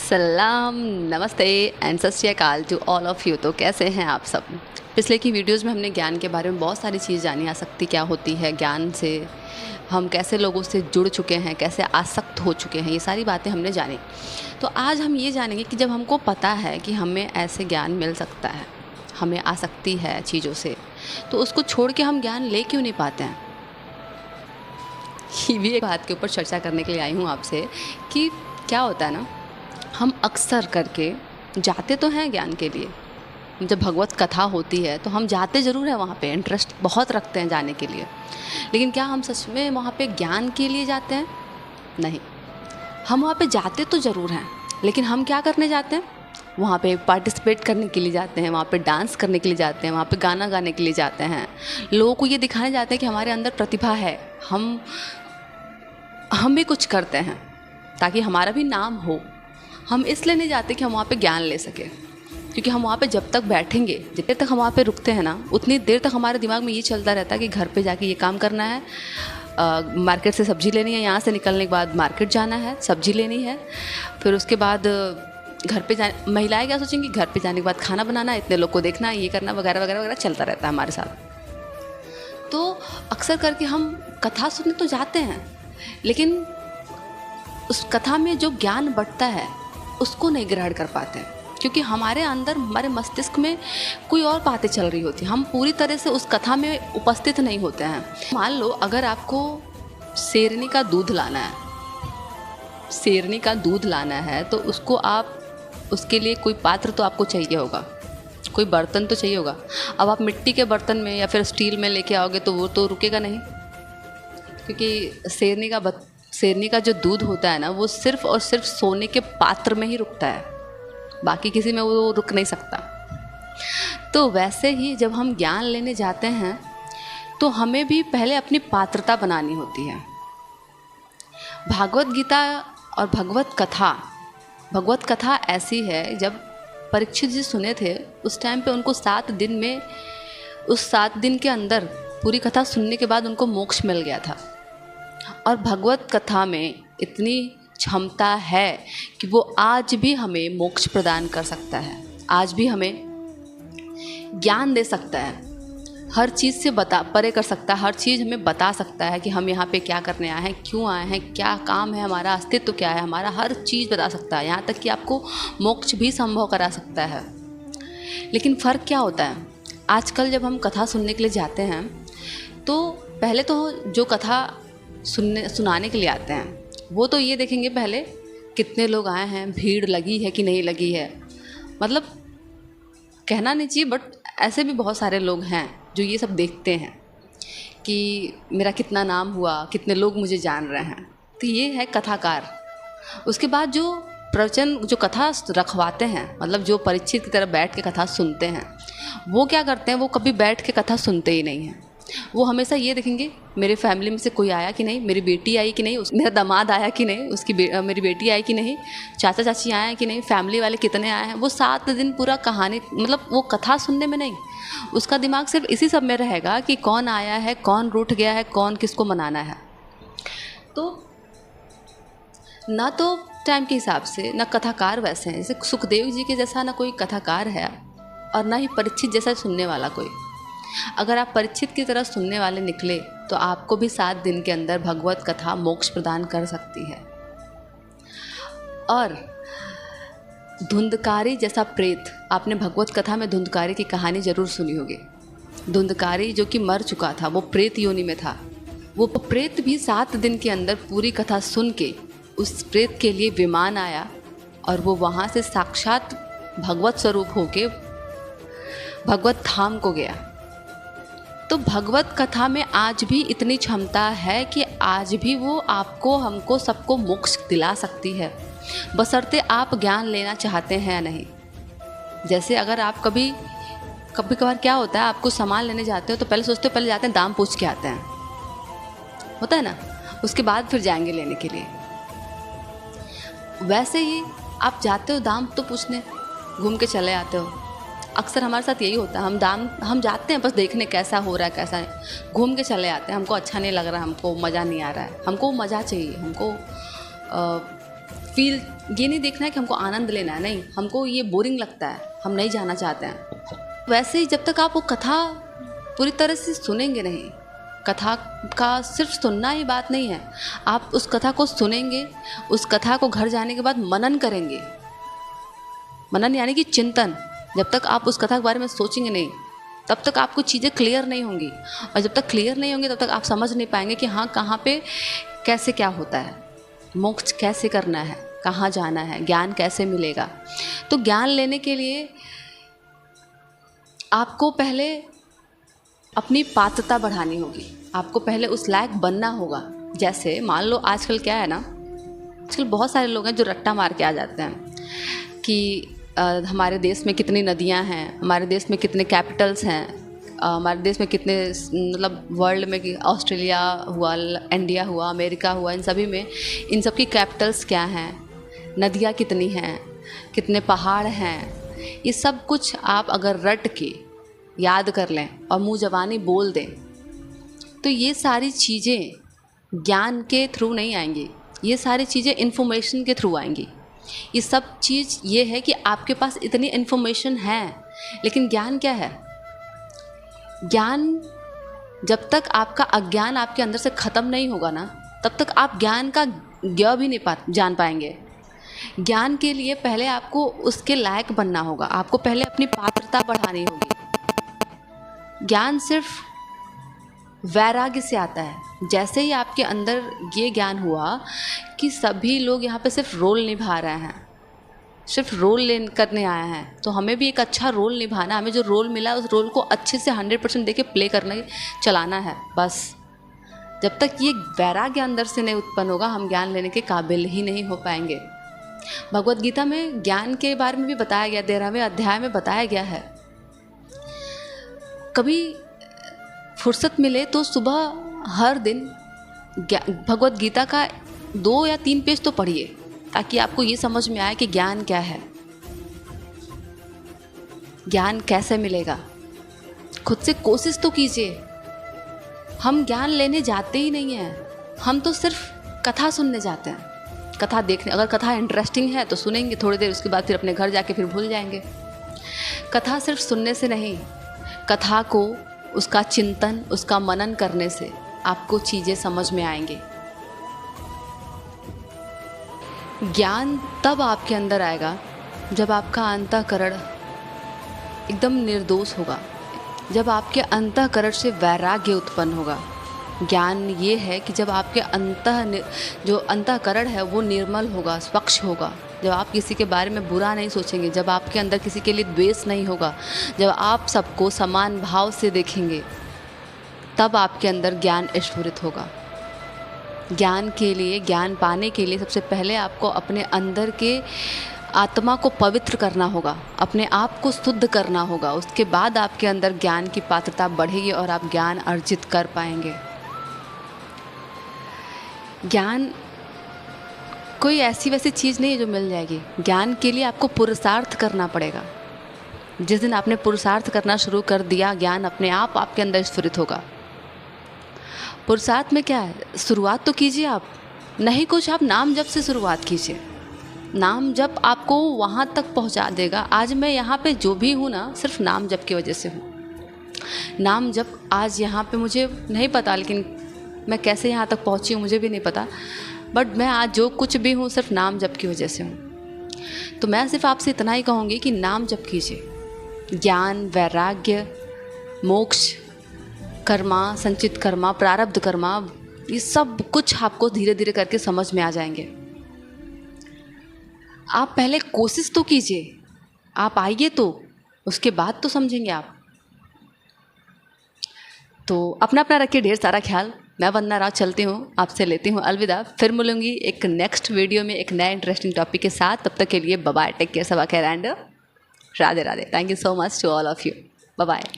सलाम, नमस्ते एंड सत श्री अकाल टू ऑल ऑफ़ यू। तो कैसे हैं आप सब। पिछले की वीडियोस में हमने ज्ञान के बारे में बहुत सारी चीज़ जानी, आसक्ति क्या होती है, ज्ञान से हम कैसे लोगों से जुड़ चुके हैं, कैसे आसक्त हो चुके हैं, ये सारी बातें हमने जानी। तो आज हम ये जानेंगे कि जब हमको पता है कि हमें ऐसे ज्ञान मिल सकता है, हमें आसक्ति है चीज़ों से, तो उसको छोड़ के हम ज्ञान ले क्यों नहीं पाते हैं। ये भी एक बात के ऊपर चर्चा करने के लिए आई हूँ आपसे कि क्या होता है ना, हम अक्सर करके जाते तो हैं ज्ञान के लिए, जब भगवत कथा होती है तो हम जाते ज़रूर हैं, वहाँ पे इंटरेस्ट बहुत रखते हैं जाने के लिए, लेकिन क्या हम सच में वहाँ पे ज्ञान के लिए जाते हैं? नहीं। हम वहाँ पे जाते तो ज़रूर हैं, लेकिन हम क्या करने जाते हैं? वहाँ पे पार्टिसिपेट करने के लिए जाते हैं, वहाँ पे डांस करने के लिए जाते हैं, वहाँ पे गाना गाने के लिए जाते हैं, लोगों को ये दिखाने जाते हैं कि हमारे अंदर प्रतिभा है, हम भी कुछ करते हैं ताकि हमारा भी नाम हो। हम इसलिए नहीं जाते कि हम वहाँ पे ज्ञान ले सकें, क्योंकि हम वहाँ पे जब तक बैठेंगे, जितनी देर तक हम वहाँ पे रुकते हैं ना, उतनी देर तक हमारे दिमाग में ये चलता रहता है कि घर पे जाके ये काम करना है, मार्केट से सब्ज़ी लेनी है, यहाँ से निकलने के बाद मार्केट जाना है, सब्ज़ी लेनी है, फिर उसके बाद घर पे जाने, महिलाएं क्या सोचेंगी, घर पे जाने के बाद खाना बनाना है, इतने लोग को देखना है, ये करना वगैरह वगैरह वगैरह चलता रहता है हमारे साथ। तो अक्सर करके हम कथा सुनने तो जाते हैं, लेकिन उस कथा में जो ज्ञान बंटता है उसको नहीं ग्रहण कर पाते, क्योंकि हमारे अंदर, हमारे मस्तिष्क में कोई और बातें चल रही होती हैं, हम पूरी तरह से उस कथा में उपस्थित नहीं होते हैं। मान लो अगर आपको शेरनी का दूध लाना है, शेरनी का दूध लाना है, तो उसको आप, उसके लिए कोई पात्र तो आपको चाहिए होगा, कोई बर्तन तो चाहिए होगा। अब आप मिट्टी के बर्तन में या फिर स्टील में लेके आओगे तो वो तो रुकेगा नहीं, क्योंकि शेरनी का जो दूध होता है ना, वो सिर्फ और सिर्फ सोने के पात्र में ही रुकता है, बाकी किसी में वो रुक नहीं सकता। तो वैसे ही जब हम ज्ञान लेने जाते हैं तो हमें भी पहले अपनी पात्रता बनानी होती है। भागवत गीता और भगवत कथा ऐसी है, जब परीक्षित जी सुने थे उस टाइम पे उनको 7 दिन में, उस 7 दिन के अंदर पूरी कथा सुनने के बाद उनको मोक्ष मिल गया था। और भगवत कथा में इतनी क्षमता है कि वो आज भी हमें मोक्ष प्रदान कर सकता है, आज भी हमें ज्ञान दे सकता है, हर चीज़ से परे कर सकता है, हर चीज़ हमें बता सकता है कि हम यहाँ पे क्या करने आए हैं, क्यों आए हैं, क्या काम है, हमारा अस्तित्व क्या है, हमारा हर चीज़ बता सकता है, यहाँ तक कि आपको मोक्ष भी संभव करा सकता है। लेकिन फ़र्क क्या होता है, आजकल जब हम कथा सुनने के लिए जाते हैं तो पहले तो जो कथा सुनाने के लिए आते हैं वो तो ये देखेंगे पहले कितने लोग आए हैं, भीड़ लगी है कि नहीं लगी है। मतलब कहना नहीं चाहिए, बट ऐसे भी बहुत सारे लोग हैं जो ये सब देखते हैं कि मेरा कितना नाम हुआ, कितने लोग मुझे जान रहे हैं। तो ये है कथाकार। उसके बाद जो प्रवचन, जो कथा रखवाते हैं, मतलब जो परीक्षित की तरह बैठ के कथा सुनते हैं, वो क्या करते हैं, वो कभी बैठ के कथा सुनते ही नहीं हैं। वो हमेशा ये देखेंगे मेरे फैमिली में से कोई आया कि नहीं, मेरी बेटी आई कि नहीं, मेरा दामाद आया कि नहीं, मेरी बेटी आई कि नहीं, चाचा चाची आए हैं कि नहीं, फैमिली वाले कितने आए हैं। वो 7 दिन पूरा कहानी, मतलब वो कथा सुनने में नहीं, उसका दिमाग सिर्फ इसी सब में रहेगा कि कौन आया है, कौन रूठ गया है, कौन किसको मनाना है। तो ना तो टाइम के हिसाब से ना कथाकार वैसे हैं, जैसे सुखदेव जी के जैसा ना कोई कथाकार है, और ना ही परीक्षित जैसा सुनने वाला कोई। अगर आप परीक्षित की तरह सुनने वाले निकले तो आपको भी 7 दिन के अंदर भगवत कथा मोक्ष प्रदान कर सकती है। और धुंधकारी जैसा प्रेत, आपने भगवत कथा में धुंधकारी की कहानी जरूर सुनी होगी। धुंधकारी जो कि मर चुका था, वो प्रेत योनि में था, वो प्रेत भी 7 दिन के अंदर पूरी कथा सुन के उस प्रेत के लिए विमान आया, और वो वहाँ से साक्षात भगवत स्वरूप होके भगवत धाम को गया। तो भगवत कथा में आज भी इतनी क्षमता है कि आज भी वो आपको, हमको, सबको मोक्ष दिला सकती है, बशर्ते आप ज्ञान लेना चाहते हैं या नहीं। जैसे अगर आप कभी कभार क्या होता है, आपको सामान लेने जाते हो तो पहले सोचते हो, पहले जाते हैं दाम पूछ के आते हैं, होता है ना, उसके बाद फिर जाएंगे लेने के लिए। वैसे ही आप जाते हो दाम तो पूछने, घूम के चले आते हो। अक्सर हमारे साथ यही होता है, हम जाते हैं बस देखने कैसा हो रहा है, कैसा नहीं, घूम के चले आते हैं, हमको अच्छा नहीं लग रहा, हमको मज़ा नहीं आ रहा है, हमको मज़ा चाहिए, हमको फील ये नहीं देखना है कि हमको आनंद लेना है, नहीं, हमको ये बोरिंग लगता है, हम नहीं जाना चाहते हैं। वैसे ही जब तक आप वो कथा पूरी तरह से सुनेंगे नहीं, कथा का सिर्फ सुनना ही बात नहीं है, आप उस कथा को सुनेंगे, उस कथा को घर जाने के बाद मनन करेंगे। मनन यानी कि चिंतन। जब तक आप उस कथा के बारे में सोचेंगे नहीं, तब तक आपको चीज़ें क्लियर नहीं होंगी, और जब तक क्लियर नहीं होंगी तब तक आप समझ नहीं पाएंगे कि हाँ, कहाँ पे कैसे क्या होता है, मोक्ष कैसे करना है, कहाँ जाना है, ज्ञान कैसे मिलेगा। तो ज्ञान लेने के लिए आपको पहले अपनी पात्रता बढ़ानी होगी, आपको पहले उस लायक बनना होगा। जैसे मान लो आजकल क्या है ना, आजकल बहुत सारे लोग हैं जो रट्टा मार के आ जाते हैं कि हमारे देश में कितनी नदियां हैं, हमारे देश में कितने कैपिटल्स हैं, हमारे देश में कितने, मतलब वर्ल्ड में कि ऑस्ट्रेलिया हुआ, इंडिया हुआ, अमेरिका हुआ, इन सभी में इन सब की कैपिटल्स क्या हैं, नदियां कितनी हैं, कितने पहाड़ हैं। ये सब कुछ आप अगर रट के याद कर लें और मुँह ज़बानी बोल दें तो ये सारी चीज़ें ज्ञान के थ्रू नहीं आएंगी, ये सारी चीज़ें इन्फॉर्मेशन के थ्रू आएंगी। ये सब चीज़ ये है कि आपके पास इतनी इन्फॉर्मेशन है, लेकिन ज्ञान क्या है? ज्ञान जब तक आपका अज्ञान आपके अंदर से ख़त्म नहीं होगा ना, तब तक आप ज्ञान का ज्ञ भी नहीं जान पाएंगे। ज्ञान के लिए पहले आपको उसके लायक बनना होगा, आपको पहले अपनी पात्रता बढ़ानी होगी। ज्ञान सिर्फ वैराग्य से आता है। जैसे ही आपके अंदर ये ज्ञान हुआ कि सभी लोग यहाँ पे सिर्फ रोल निभा रहे हैं, सिर्फ रोल करने आए हैं, तो हमें भी एक अच्छा रोल निभाना, हमें जो रोल मिला उस रोल को अच्छे से 100% देके प्ले करना, चलाना है बस। जब तक ये वैराग्य अंदर से नहीं उत्पन्न होगा, हम ज्ञान लेने के काबिल ही नहीं हो पाएंगे। भगवद गीता में ज्ञान के बारे में भी बताया गया, 13वें अध्याय में बताया गया है। कभी फुर्सत मिले तो सुबह हर दिन भगवद गीता का 2 या 3 पेज तो पढ़िए, ताकि आपको ये समझ में आए कि ज्ञान क्या है, ज्ञान कैसे मिलेगा। खुद से कोशिश तो कीजिए। हम ज्ञान लेने जाते ही नहीं हैं, हम तो सिर्फ कथा सुनने जाते हैं, कथा देखने। अगर कथा इंटरेस्टिंग है तो सुनेंगे थोड़ी देर, उसके बाद फिर अपने घर जाके फिर भूल जाएंगे। कथा सिर्फ सुनने से नहीं, कथा को, उसका चिंतन, उसका मनन करने से आपको चीज़ें समझ में आएंगी। ज्ञान तब आपके अंदर आएगा जब आपका अंतःकरण एकदम निर्दोष होगा, जब आपके अंतःकरण से वैराग्य उत्पन्न होगा। ज्ञान ये है कि जब आपके जो अंतःकरण है वो निर्मल होगा, स्वच्छ होगा, जब आप किसी के बारे में बुरा नहीं सोचेंगे, जब आपके अंदर किसी के लिए द्वेष नहीं होगा, जब आप सबको समान भाव से देखेंगे, तब आपके अंदर ज्ञान स्फुरित होगा। ज्ञान के लिए, ज्ञान पाने के लिए सबसे पहले आपको अपने अंदर के आत्मा को पवित्र करना होगा, अपने आप को शुद्ध करना होगा। उसके बाद आपके अंदर ज्ञान की पात्रता बढ़ेगी और आप ज्ञान अर्जित कर पाएंगे। ज्ञान कोई ऐसी वैसी चीज़ नहीं है जो मिल जाएगी। ज्ञान के लिए आपको पुरुषार्थ करना पड़ेगा। जिस दिन आपने पुरुषार्थ करना शुरू कर दिया, ज्ञान अपने आप आपके अंदर स्फुरित होगा। पुरुषार्थ में क्या है? शुरुआत तो कीजिए आप, नहीं कुछ आप नाम जप से शुरुआत कीजिए। नाम जप आपको वहाँ तक पहुँचा देगा। आज मैं यहाँ पे जो भी हूँ ना, सिर्फ नाम जप की वजह से हूँ। नाम जप आज यहाँ पे मुझे नहीं पता, लेकिन मैं कैसे यहाँ तक पहुँची हूँ मुझे भी नहीं पता, बट मैं आज जो कुछ भी हूँ सिर्फ नाम जप की वजह से हूँ। तो मैं सिर्फ आपसे इतना ही कहूँगी कि नाम जप कीजिए। ज्ञान, वैराग्य, मोक्ष, कर्मा, संचित कर्मा, प्रारब्ध कर्मा, ये सब कुछ आपको धीरे धीरे करके समझ में आ जाएंगे। आप पहले कोशिश तो कीजिए, आप आइए तो उसके बाद तो समझेंगे आप। तो अपना अपना रखिए ढेर सारा ख्याल। मैं वंदना राव चलती हूँ, आपसे लेती हूँ अलविदा। फिर मिलूंगी एक नेक्स्ट वीडियो में एक नए इंटरेस्टिंग टॉपिक के साथ। तब तक के लिए बाय बाय, टेक केयर, सबा खैर and Radhe Radhe. Thank you so much to all of you. Bye bye.